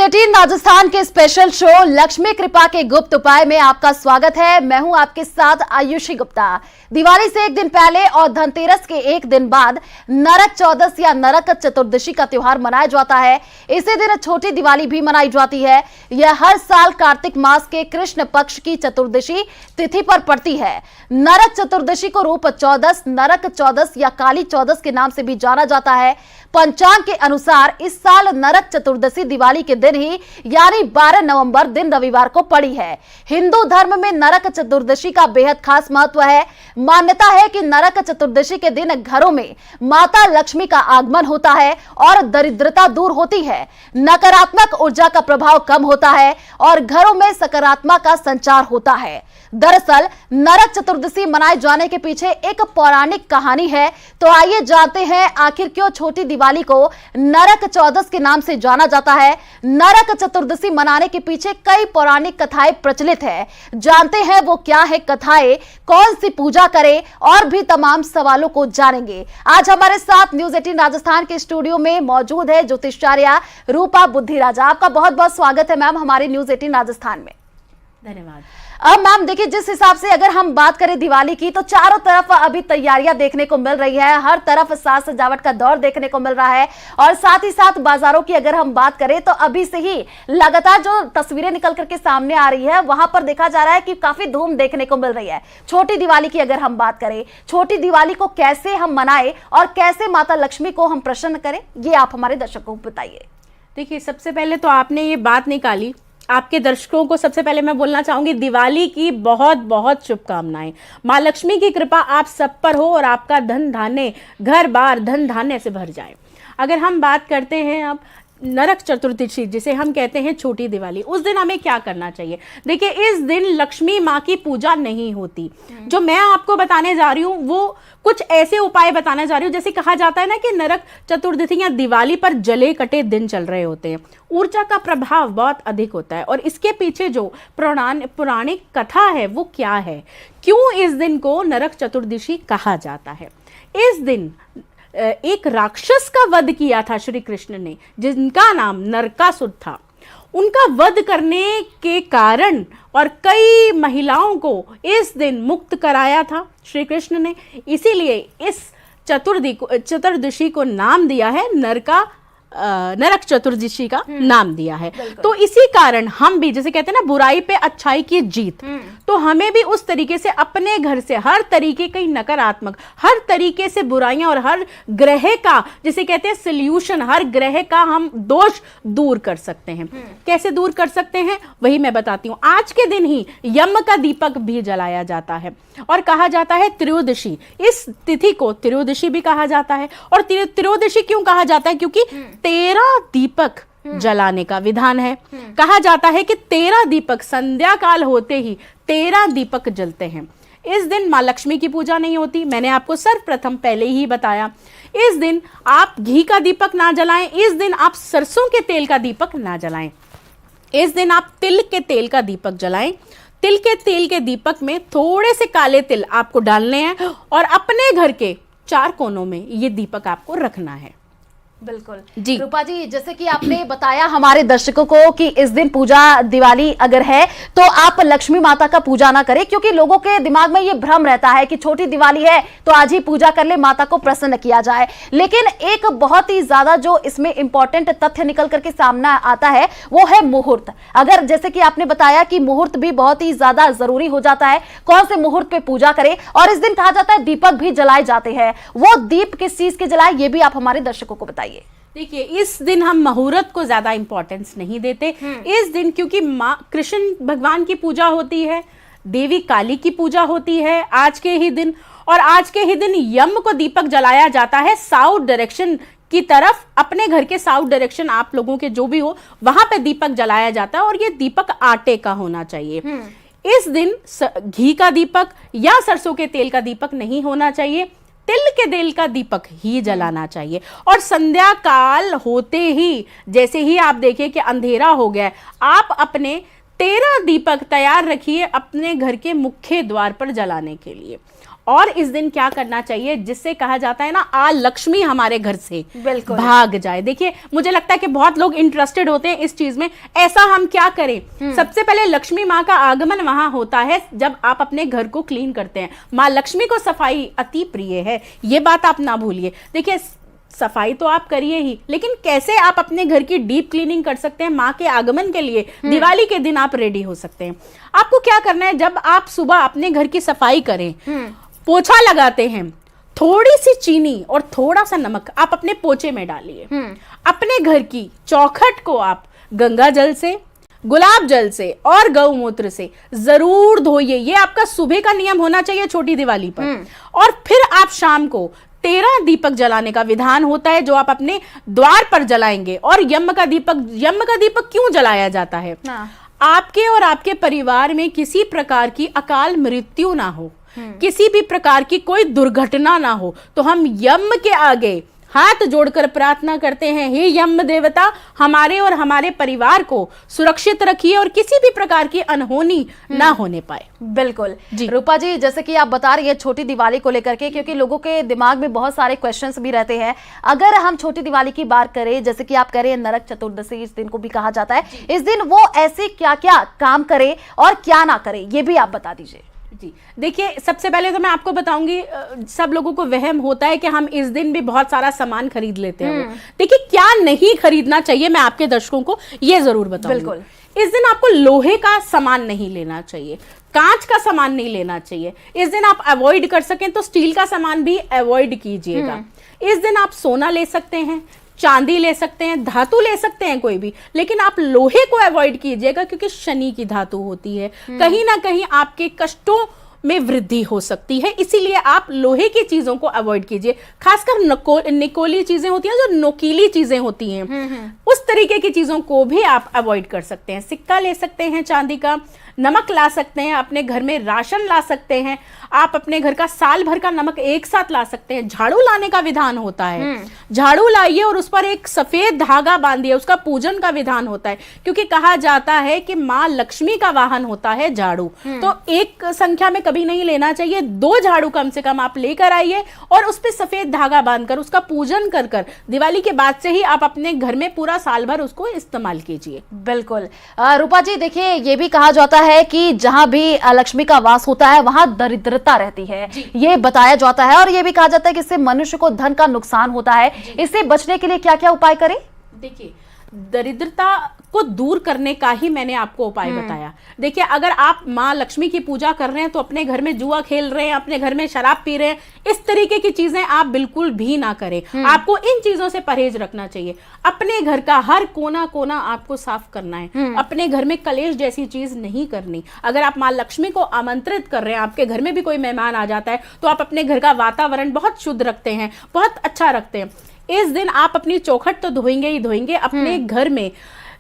18 राजस्थान के special show Lakshmi कृपा के गुप्त उपाय में आपका स्वागत है। मैं हूं आपके साथ आयुषी गुप्ता। दिवाली से एक दिन पहले और धनतेरस के एक दिन बाद नरक चौदस या नरक चतुर्दशी का त्योहार मनाया जाता है। इसी दिन छोटी दिवाली भी मनाई जाती है। यह हर साल कार्तिक मास के कृष्ण पक्ष की चतुर्दशी तिथि पर पड़ती है। नरक चतुर्दशी को रूप चौदस, नरक चौदस या काली चौदस के नाम से भी जाना जाता है। पंचांग के अनुसार इस साल नरक चतुर्दशी दिवाली के दिन ही यानी 12 नवंबर दिन रविवार को पड़ी है। हिंदू धर्म में नरक चतुर्दशी का बेहद खास महत्व है। मान्यता है कि नरक चतुर्दशी के दिन घरों में माता लक्ष्मी का आगमन होता है और दरिद्रता दूर होती है, नकारात्मक ऊर्जा का प्रभाव कम होता है और घरों में सकारात्मक का संचार होता है। दरअसल नरक चतुर्दशी मनाए जाने के पीछे एक पौराणिक कहानी है। तो आइए जानते हैं आखिर क्यों छोटी दिवाली को नरक चौदस के नाम से जाना जाता है। नरक चतुर्दशी मनाने के पीछे कई पौराणिक कथाएं प्रचलित है। जानते हैं वो क्या है कथाएं, कौन सी पूजा करें और भी तमाम सवालों को जानेंगे। आज हमारे साथ न्यूज 18 राजस्थान के स्टूडियो में मौजूद है ज्योतिषाचार्य रूपा बुद्धिराजा। आपका बहुत बहुत स्वागत है मैम हमारे न्यूज 18 राजस्थान में। धन्यवाद। अब मैम देखिए, जिस हिसाब से अगर हम बात करें दिवाली की तो चारों तरफ अभी तैयारियां देखने को मिल रही है। हर तरफ साज सजावट का दौर देखने को मिल रहा है और साथ ही साथ बाजारों की अगर हम बात करें तो अभी से ही लगातार जो तस्वीरें निकल करके सामने आ रही है वहां पर देखा जा रहा है कि काफी धूम देखने को मिल रही है। छोटी दिवाली की अगर हम बात करें, छोटी दिवाली को कैसे हम मनाए और कैसे माता लक्ष्मी को हम प्रसन्न करें, ये आप हमारे दर्शकों को बताइए। देखिए, सबसे पहले तो आपने ये बात निकाली, आपके दर्शकों को सबसे पहले मैं बोलना चाहूंगी दिवाली की बहुत बहुत शुभकामनाएं। माँ लक्ष्मी की कृपा आप सब पर हो और आपका धन धान्य, घर बार धन धान्य से भर जाए। अगर हम बात करते हैं अब नरक चतुर्दशी जिसे हम कहते हैं छोटी दिवाली, उस दिन हमें क्या करना चाहिए। देखिए, इस दिन लक्ष्मी माँ की पूजा नहीं होती। जो मैं आपको बताने जा रही हूँ वो कुछ ऐसे उपाय बताने जा रही हूँ, जैसे कहा जाता है ना कि नरक चतुर्दशी या दिवाली पर जले कटे दिन चल रहे होते हैं, ऊर्जा का प्रभाव बहुत अधिक होता है और इसके पीछे जो पौराणिक कथा है वो क्या है, क्यों इस दिन को नरक चतुर्दशी कहा जाता है। इस दिन एक राक्षस का वध किया था श्री कृष्ण ने, जिनका नाम नरकासुर था। उनका वध करने के कारण और कई महिलाओं को इस दिन मुक्त कराया था श्री कृष्ण ने। इसीलिए इस चतुर्दशी को नाम दिया है नरक चतुर्दशी का नाम दिया है। तो इसी कारण हम भी जैसे कहते हैं ना बुराई पे अच्छाई की जीत, तो हमें भी उस तरीके से अपने घर से हर तरीके की नकारात्मक, हर तरीके से बुराइयां और हर ग्रह का जिसे कहते हैं सॉल्यूशन, हर ग्रह का हम दोष दूर कर सकते हैं। कैसे दूर कर सकते हैं वही मैं बताती हूँ। आज के दिन ही यम का दीपक भी जलाया जाता है और कहा जाता है त्रयोदशी, इस तिथि को त्रयोदशी भी कहा जाता है। और त्रयोदशी क्यों कहा जाता है, क्योंकि 13 दीपक जलाने का विधान है। कहा जाता है कि 13 दीपक संध्या काल होते ही 13 दीपक जलते हैं। इस दिन माँ लक्ष्मी की पूजा नहीं होती, मैंने आपको सर्वप्रथम पहले ही बताया। इस दिन आप घी का दीपक ना जलाएं, इस दिन आप सरसों के तेल का दीपक ना जलाएं, इस दिन आप तिल के तेल का दीपक जलाएं। तिल के तेल के दीपक में थोड़े से काले तिल आपको डालने हैं और अपने घर के 4 कोनों में ये दीपक आपको रखना है। बिल्कुल जी रूपा जी, जैसे कि आपने बताया हमारे दर्शकों को कि इस दिन पूजा दिवाली अगर है तो आप लक्ष्मी माता का पूजा ना करें, क्योंकि लोगों के दिमाग में ये भ्रम रहता है कि छोटी दिवाली है तो आज ही पूजा कर ले, माता को प्रसन्न किया जाए। लेकिन एक बहुत ही ज्यादा जो इसमें इंपॉर्टेंट तथ्य निकल करके सामने आता है वो है मुहूर्त। अगर जैसे कि आपने बताया कि मुहूर्त भी बहुत ही ज्यादा जरूरी हो जाता है, कौन से मुहूर्त पे पूजा करें। और इस दिन कहा जाता है दीपक भी जलाए जाते हैं, वो दीप किस चीज के जलाए ये भी आप हमारे दर्शकों को बताइए। देखिए, इस दिन हम मुहूर्त को ज्यादा इंपॉर्टेंस नहीं देते। इस दिन क्योंकि माँ कृष्ण भगवान की पूजा होती है, देवी काली की पूजा होती है आज के ही दिन, और आज के ही दिन यम को दीपक जलाया जाता है साउथ डायरेक्शन की तरफ। अपने घर के साउथ डायरेक्शन आप लोगों के जो भी हो वहां पे दीपक जलाया जाता है और ये दीपक आटे का होना चाहिए। इस दिन घी का दीपक या सरसों के तेल का दीपक नहीं होना चाहिए, तिल के तेल का दीपक ही जलाना चाहिए। और संध्या काल होते ही जैसे ही आप देखिए कि अंधेरा हो गया, आप अपने 13 दीपक तैयार रखिए अपने घर के मुख्य द्वार पर जलाने के लिए। और इस दिन क्या करना चाहिए जिससे कहा जाता है ना, आ लक्ष्मी हमारे घर से बिल्कुल भाग जाए। देखिए मुझे लगता है कि बहुत लोग इंटरेस्टेड होते हैं इस चीज में, ऐसा हम क्या करें। सबसे पहले लक्ष्मी माँ का आगमन वहां होता है जब आप अपने घर को क्लीन करते हैं। माँ लक्ष्मी को सफाई अति प्रिय है, ये बात आप ना भूलिए। देखिए सफाई तो आप करिए ही, लेकिन कैसे आप अपने घर की डीप क्लीनिंग कर सकते हैं माँ के आगमन के लिए। दिवाली के दिन आप रेडी हो सकते हैं। आपको क्या करना है, जब आप सुबह अपने घर की सफाई करें, पोछा लगाते हैं, थोड़ी सी चीनी और थोड़ा सा नमक आप अपने पोछे में डालिए। अपने घर की चौखट को आप गंगा जल से, गुलाब जल से और गौमूत्र से जरूर धोइए। ये आपका सुबह का नियम होना चाहिए छोटी दिवाली पर। और फिर आप शाम को 13 दीपक जलाने का विधान होता है जो आप अपने द्वार पर जलाएंगे। और यम का दीपक क्यों जलाया जाता है? आपके और आपके परिवार में किसी प्रकार की अकाल मृत्यु ना हो, किसी भी प्रकार की कोई दुर्घटना ना हो, तो हम यम के आगे हाथ जोड़कर प्रार्थना करते हैं, हे यम देवता हमारे और हमारे परिवार को सुरक्षित रखिए और किसी भी प्रकार की अनहोनी ना होने पाए। बिल्कुल जी। रूपा जी, जैसे कि आप बता रही है छोटी दिवाली को लेकर के, क्योंकि लोगों के दिमाग में बहुत सारे क्वेश्चंस भी रहते हैं। अगर हम छोटी दिवाली की बात करें, जैसे कि आप कह रहे हैं नरक चतुर्दशी इस दिन को भी कहा जाता है, इस दिन वो ऐसे क्या क्या काम करे और क्या ना करे, ये भी आप बता दीजिए। जी देखिए, सबसे पहले तो मैं आपको बताऊंगी, सब लोगों को वहम होता है कि हम इस दिन भी बहुत सारा सामान खरीद लेते हैं। देखिए क्या नहीं खरीदना चाहिए, मैं आपके दर्शकों को ये जरूर बताऊंगी। बिल्कुल, इस दिन आपको लोहे का सामान नहीं लेना चाहिए, कांच का सामान नहीं लेना चाहिए। इस दिन आप अवॉइड कर सकें तो स्टील का सामान भी अवॉइड कीजिएगा। इस दिन आप सोना ले सकते हैं, चांदी ले सकते हैं, धातु ले सकते हैं कोई भी, लेकिन आप लोहे को अवॉइड कीजिएगा क्योंकि शनि की धातु होती है। कहीं ना कहीं आपके कष्टों में वृद्धि हो सकती है, इसीलिए आप लोहे की चीजों को अवॉइड कीजिए। खासकर निकोली चीजें होती हैं, जो नोकीली चीजें होती हैं, उस तरीके की चीजों को भी आप अवॉइड कर सकते हैं। सिक्का ले सकते हैं चांदी का, नमक ला सकते हैं, अपने घर में राशन ला सकते हैं, आप अपने घर का साल भर का नमक एक साथ ला सकते हैं। झाड़ू लाने का विधान होता है, झाड़ू लाइए और उस पर एक सफेद धागा बांधिए, उसका पूजन का विधान होता है, क्योंकि कहा जाता है कि माँ लक्ष्मी का वाहन होता है झाड़ू। तो एक संख्या में कभी नहीं लेना चाहिए, 2 झाड़ू कम से कम आप लेकर आइए और उस पर सफेद धागा बांधकर उसका पूजन कर कर दिवाली के बाद से ही आप अपने घर में पूरा साल भर उसको इस्तेमाल कीजिए। बिल्कुल रूपा जी, देखिए ये भी कहा जाता है कि जहां भी लक्ष्मी का वास होता है वहां दरिद्रता रहती है, ये बताया जाता है। और ये भी कहा जाता है कि इससे मनुष्य को धन का नुकसान होता है। इससे बचने के लिए क्या क्या उपाय करें? देखिए दरिद्रता को दूर करने का ही मैंने आपको उपाय बताया। देखिए अगर आप माँ लक्ष्मी की पूजा कर रहे हैं तो अपने घर में जुआ खेल रहे हैं, अपने घर में शराब पी रहे हैं, इस तरीके की चीजें आप बिल्कुल भी ना करें। आपको इन चीजों से परहेज रखना चाहिए। अपने घर का हर कोना कोना आपको साफ करना है। अपने घर में कलेश जैसी चीज नहीं करनी। अगर आप माँ लक्ष्मी को आमंत्रित कर रहे हैं, आपके घर में भी कोई मेहमान आ जाता है, तो आप अपने घर का वातावरण बहुत शुद्ध रखते हैं, बहुत अच्छा रखते हैं। इस दिन आप अपनी चौखट तो धोएंगे ही धोएंगे, अपने घर में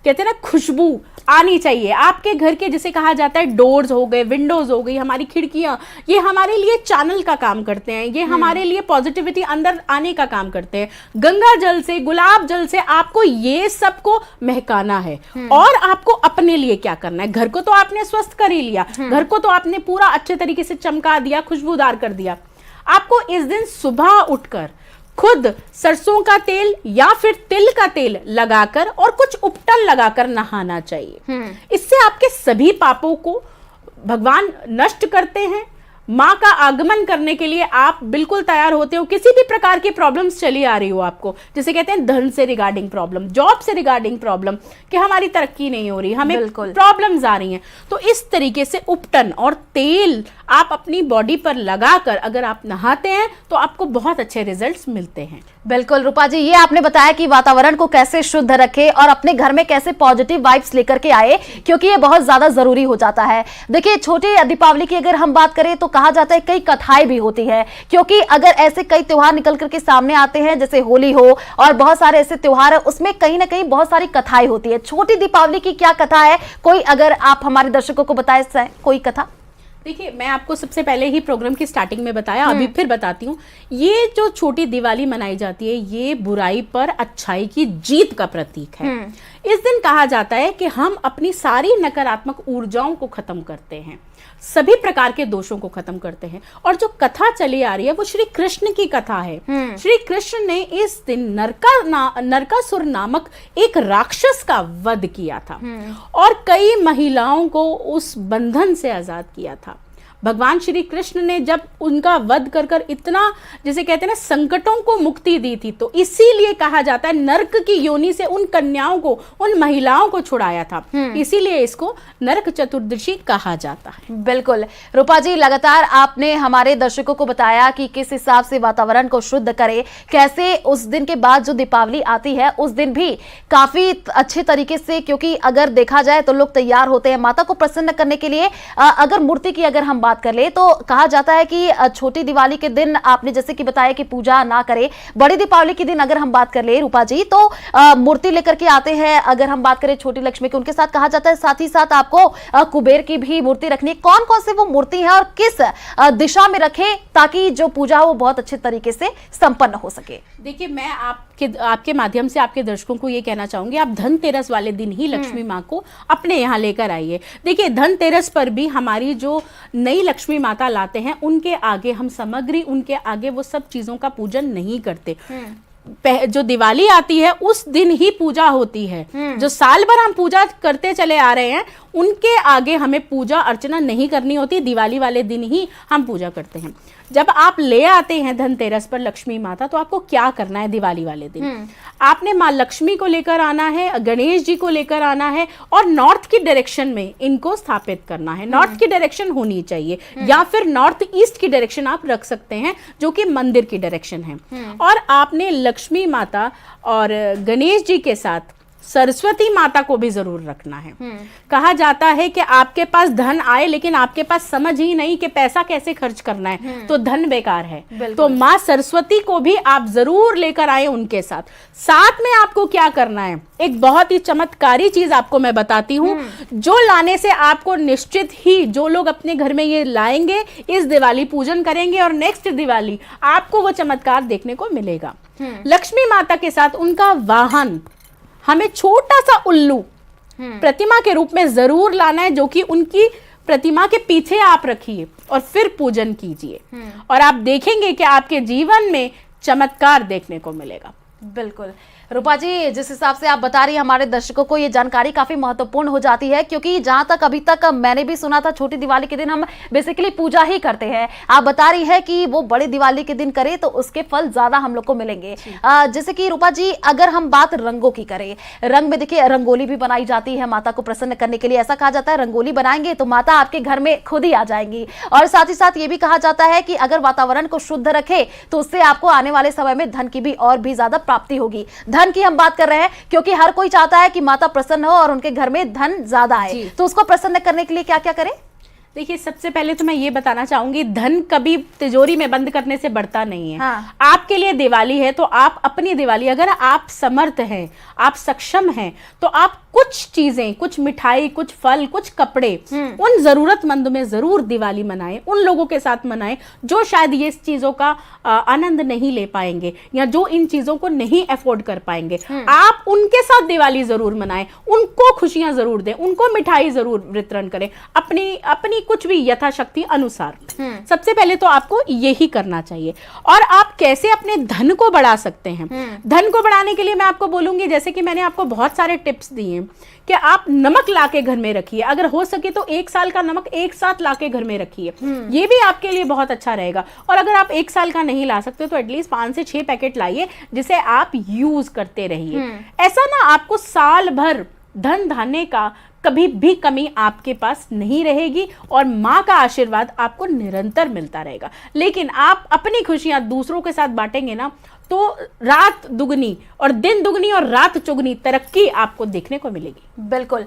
कहते हैं ना खुशबू आनी चाहिए। आपके घर के जिसे कहा जाता है डोर्स हो गए, विंडोज हो गई, हमारी खिड़कियां, ये हमारे लिए चैनल का काम करते हैं, ये हमारे लिए पॉजिटिविटी अंदर आने का काम करते हैं। गंगा जल से, गुलाब जल से आपको ये सबको महकाना है। और आपको अपने लिए क्या करना है, घर को तो आपने स्वस्थ कर ही लिया, घर को तो आपने पूरा अच्छे तरीके से चमका दिया, खुशबूदार कर दिया। आपको इस दिन सुबह उठकर खुद सरसों का तेल या फिर तिल का तेल लगाकर और कुछ उपटन लगाकर नहाना चाहिए। इससे आपके सभी पापों को भगवान नष्ट करते हैं। माँ का आगमन करने के लिए आप बिल्कुल तैयार होते हो। किसी भी प्रकार की प्रॉब्लम्स चली आ रही हो आपको, जैसे कहते हैं धन से रिगार्डिंग प्रॉब्लम, जॉब से रिगार्डिंग प्रॉब्लम, कि हमारी तरक्की नहीं हो रही, हमें प्रॉब्लम्स आ रही हैं, तो इस तरीके से उपटन और तेल आप अपनी बॉडी पर लगाकर अगर आप नहाते हैं तो आपको बहुत अच्छे रिजल्ट्स मिलते हैं। बिल्कुल रूपा जी, ये आपने बताया कि वातावरण को कैसे शुद्ध रखें और अपने घर में कैसे पॉजिटिव वाइब्स लेकर के आए, क्योंकि ये बहुत ज्यादा जरूरी हो जाता है। देखिए छोटी दीपावली की अगर हम बात करें तो कहा जाता है कई कथाएं भी होती है, क्योंकि अगर ऐसे कई त्योहार निकल करके सामने आते हैं, जैसे होली हो और बहुत सारे ऐसे त्योहार है, उसमें कहीं ना कहीं बहुत सारी कथाएं होती है। छोटी दीपावली की क्या कथा है, कोई अगर आप हमारे दर्शकों को बताए कोई कथा? देखिए मैं आपको सबसे पहले ही प्रोग्राम की स्टार्टिंग में बताया, अभी फिर बताती हूँ। ये जो छोटी दिवाली मनाई जाती है, ये बुराई पर अच्छाई की जीत का प्रतीक है। इस दिन कहा जाता है कि हम अपनी सारी नकारात्मक ऊर्जाओं को खत्म करते हैं, सभी प्रकार के दोषों को खत्म करते हैं। और जो कथा चली आ रही है वो श्री कृष्ण की कथा है। श्री कृष्ण ने इस दिन नरकासुर नामक एक राक्षस का वध किया था और कई महिलाओं को उस बंधन से आजाद किया था। भगवान श्री कृष्ण ने जब उनका वध कर इतना, जिसे कहते हैं ना, संकटों को मुक्ति दी थी, तो इसीलिए कहा जाता है नरक की योनि से उन कन्याओं को, उन महिलाओं को छुड़ाया था, इसीलिए इसको नरक चतुर्दशी कहा जाता है। बिल्कुल रूपा जी, लगातार आपने हमारे दर्शकों को बताया कि किस हिसाब से वातावरण को शुद्ध करे, कैसे उस दिन के बाद जो दीपावली आती है उस दिन भी काफी अच्छे तरीके से, क्योंकि अगर देखा जाए तो लोग तैयार होते हैं माता को प्रसन्न करने के लिए। अगर मूर्ति की अगर हम कर ले तो कहा जाता है कि छोटी दिवाली के दिन आपने जैसे कि बताया कि पूजा ना करें, बड़ी दीपावली के दिन अगर हम बात कर ले रूपा जी तो मूर्ति लेकर के आते हैं। अगर हम बात करें छोटी लक्ष्मी की, उनके साथ कहा जाता है साथ ही साथ आपको कुबेर की भी मूर्ति रखनी है। कौन कौन से वो मूर्ति है और किस दिशा में रखें ताकि जो पूजा हो वो बहुत अच्छे तरीके से संपन्न हो सके? देखिए, मैं आपके माध्यम से आपके दर्शकों को ये कहना चाहूंगी, आप धनतेरस वाले दिन ही लक्ष्मी माँ को अपने यहाँ लेकर आइए। देखिए, धनतेरस पर भी हमारी जो नई लक्ष्मी माता लाते हैं उनके आगे हम सामग्री, उनके आगे वो सब चीजों का पूजन नहीं करते। जो दिवाली आती है उस दिन ही पूजा होती है। जो साल भर हम पूजा करते चले आ रहे हैं उनके आगे हमें पूजा अर्चना नहीं करनी होती, दिवाली वाले दिन ही हम पूजा करते हैं। जब आप ले आते हैं धनतेरस पर लक्ष्मी माता, तो आपको क्या करना है? दिवाली वाले दिन आपने माँ लक्ष्मी को लेकर आना है, गणेश जी को लेकर आना है और नॉर्थ की डायरेक्शन में इनको स्थापित करना है। नॉर्थ की डायरेक्शन होनी चाहिए या फिर नॉर्थ ईस्ट की डायरेक्शन आप रख सकते हैं, जो कि मंदिर की डायरेक्शन है। और आपने लक्ष्मी माता और गणेश जी के साथ सरस्वती माता को भी जरूर रखना है। कहा जाता है कि आपके पास धन आए लेकिन आपके पास समझ ही नहीं कि पैसा कैसे खर्च करना है, तो धन बेकार है। तो माँ सरस्वती को भी आप जरूर लेकर आए उनके साथ। साथ में आपको क्या करना है, एक बहुत ही चमत्कारी चीज आपको मैं बताती हूँ, जो लाने से आपको निश्चित ही, जो लोग अपने घर में ये लाएंगे, इस दिवाली पूजन करेंगे और नेक्स्ट दिवाली आपको वो चमत्कार देखने को मिलेगा। लक्ष्मी माता के साथ उनका वाहन हमें छोटा सा उल्लू प्रतिमा के रूप में जरूर लाना है, जो कि उनकी प्रतिमा के पीछे आप रखिए और फिर पूजन कीजिए और आप देखेंगे कि आपके जीवन में चमत्कार देखने को मिलेगा। बिल्कुल रूपा जी, जिस हिसाब से आप बता रही हैं हमारे दर्शकों को ये जानकारी काफी महत्वपूर्ण हो जाती है, क्योंकि जहां तक अभी तक मैंने भी सुना था छोटी दिवाली के दिन हम बेसिकली पूजा ही करते हैं। आप बता रही है कि वो बड़ी दिवाली के दिन करें तो उसके फल ज्यादा हम लोग को मिलेंगे। जैसे कि रूपा जी, अगर हम बात रंगों की करें, रंग में देखिए रंगोली भी बनाई जाती है माता को प्रसन्न करने के लिए। ऐसा कहा जाता है रंगोली बनाएंगे तो माता आपके घर में खुद ही आ जाएंगी। और साथ ही साथ ये भी कहा जाता है कि अगर वातावरण को शुद्ध रखे तो उससे आपको आने वाले समय में धन की भी और भी ज्यादा प्राप्ति होगी। धन की हम बात कर रहे हैं क्योंकि हर कोई चाहता है कि माता प्रसन्न हो और उनके घर में धन ज्यादा आए, तो उसको प्रसन्न करने के लिए क्या क्या करें? देखिए, सबसे पहले तो मैं ये बताना चाहूंगी, धन कभी तिजोरी में बंद करने से बढ़ता नहीं है। हाँ। आपके लिए दिवाली है तो आप अपनी दिवाली, अगर आप समर्थ हैं, आप सक्षम हैं, तो आप कुछ चीजें, कुछ मिठाई, कुछ फल, कुछ कपड़े उन जरूरतमंद में जरूर दिवाली मनाएं। उन लोगों के साथ मनाएं जो शायद ये चीजों का आनंद नहीं ले पाएंगे या जो इन चीजों को नहीं अफोर्ड कर पाएंगे। आप उनके साथ दिवाली जरूर मनाएं, उनको खुशियां जरूर दें, उनको मिठाई जरूर वितरण करें, अपनी कुछ भी यथाशक्ति अनुसार। सबसे पहले तो आपको यही करना चाहिए। और आप कैसे अपने धन को बढ़ा सकते हैं? धन को बढ़ाने के लिए मैं आपको बोलूंगी, जैसे कि मैंने आपको बहुत सारे टिप्स दिए कि आप नमक लाके घर में रखिए। अगर हो सके तो 1 साल का नमक एक साथ लाके घर में रखिए, ये भी आपके लिए बहुत अच्छा रहेगा। और अगर आप 1 साल का नहीं ला सकते तो एटलीस्ट 5 से 6 पैकेट लाइए, जिसे आप यूज करते रहिए। ऐसा ना आपको साल भर धन धान्य का कभी भी कमी आपके पास नहीं रहेगी और माँ का आशीर्वाद आपको निरंतर मिलता रहेगा। लेकिन आप अपनी खुशियां दूसरों के साथ बांटेंगे ना, तो रात दुगनी और दिन दुगनी और रात चौगुनी तरक्की आपको देखने को मिलेगी। बिल्कुल।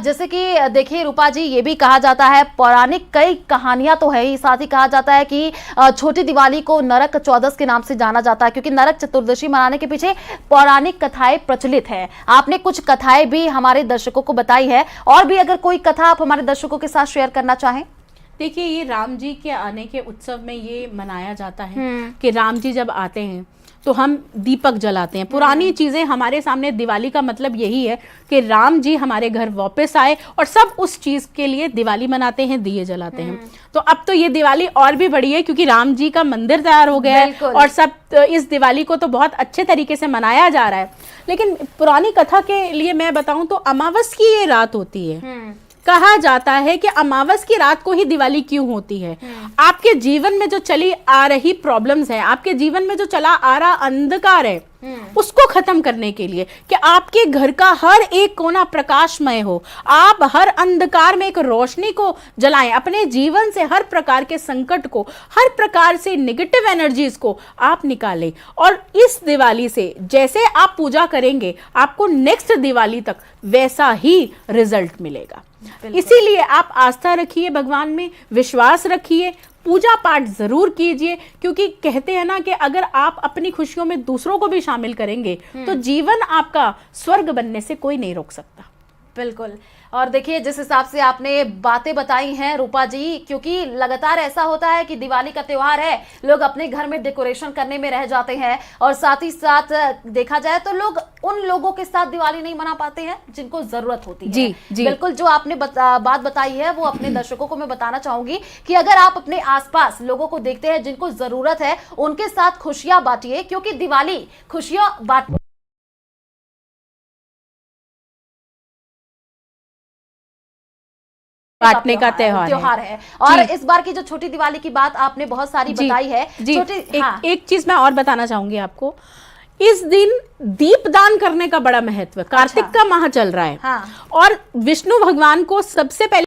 जैसे कि देखिए रूपा जी, ये भी कहा जाता है, पौराणिक कई कहानियां तो है ही, साथ ही कहा जाता है कि छोटी दिवाली को नरक चौदस के नाम से जाना जाता है, क्योंकि नरक चतुर्दशी मनाने के पीछे पौराणिक कथाएं प्रचलित है। आपने कुछ कथाएं भी हमारे दर्शकों को बताई है, और भी अगर कोई कथा आप हमारे दर्शकों के साथ शेयर करना चाहें। देखिए, ये राम जी के आने के उत्सव में ये मनाया जाता है कि राम जी जब आते हैं तो हम दीपक जलाते हैं। पुरानी चीजें हमारे सामने, दिवाली का मतलब यही है कि राम जी हमारे घर वापस आए और सब उस चीज के लिए दिवाली मनाते हैं, दिए जलाते हैं। तो अब तो ये दिवाली और भी बड़ी है क्योंकि राम जी का मंदिर तैयार हो गया है और सब इस दिवाली को तो बहुत अच्छे तरीके से मनाया जा रहा है। लेकिन पुरानी कथा के लिए मैं बताऊं तो अमावस की ये रात होती है। कहा जाता है कि अमावस की रात को ही दिवाली क्यों होती है। आपके जीवन में जो चली आ रही प्रॉब्लम्स है, आपके जीवन में जो चला आ रहा अंधकार है, उसको खत्म करने के लिए, कि आपके घर का हर एक कोना प्रकाशमय हो, आप हर अंधकार में एक रोशनी को जलाएं, अपने जीवन से हर प्रकार के संकट को, हर प्रकार से नेगेटिव एनर्जीज को आप निकालें। और इस दिवाली से जैसे आप पूजा करेंगे, आपको नेक्स्ट दिवाली तक वैसा ही रिजल्ट मिलेगा। इसीलिए आप आस्था रखिए, भगवान में विश्वास रखिए, पूजा पाठ जरूर कीजिए, क्योंकि कहते हैं ना कि अगर आप अपनी खुशियों में दूसरों को भी शामिल करेंगे तो जीवन आपका स्वर्ग बनने से कोई नहीं रोक सकता। बिल्कुल। और देखिए, जिस हिसाब से आपने बातें बताई हैं रूपा जी, क्योंकि लगातार ऐसा होता है कि दिवाली का त्योहार है, लोग अपने घर में डेकोरेशन करने में रह जाते हैं और साथ ही साथ देखा जाए तो लोग उन लोगों के साथ दिवाली नहीं मना पाते हैं जिनको जरूरत होती है। जी। बिल्कुल, जो आपने बात बताई है वो अपने दर्शकों को मैं बताना चाहूंगी कि अगर आप अपने आसपास लोगों को देखते हैं जिनको जरूरत है, उनके साथ खुशियां बांटिए, क्योंकि दिवाली खुशियां बांटने का त्योहार है। और इस बार की जो छोटी दिवाली की बात आपने बहुत सारी बताई है। एक चीज मैं और बताना चाहूंगी आपको, इस दिन दीपदान करने का बड़ा महत्व। कार्तिक का माह चल रहा है और विष्णु भगवान को सबसे पहले